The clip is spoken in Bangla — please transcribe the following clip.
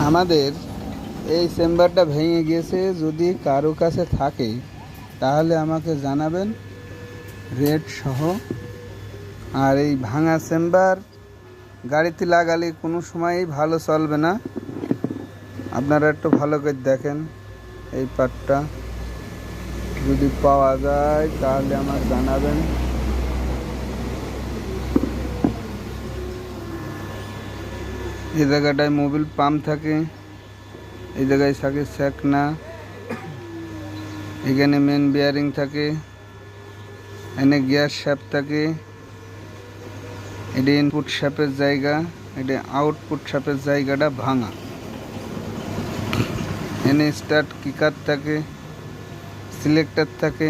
আমাদের এই চেম্বারটা ভেঙে গিয়েছে। যদি কারো কাছে থাকে তাহলে আমাকে জানাবেন, রেট সহ। আর এই ভাঙা চেম্বার গাড়িতে লাগালে কোনো সময়ই ভালো চলবে না। আপনারা একটু ভালো করে দেখেন, এই পার্টটা যদি পাওয়া যায় তাহলে আমাকে জানাবেন। এই জায়গাটায় মোবিল পাম্প থাকে, এই জায়গায় থাকে সেকনা, এখানে মেন বিয়ারিং থাকে, এখানে গিয়ার শ্যাফট থাকে। এটা ইনপুট শ্যাফের জায়গা, এটা আউটপুট শ্যাফের জায়গাটা ভাঙা। এখানে স্টার্ট কিকার থাকে, সিলেক্টর থাকে।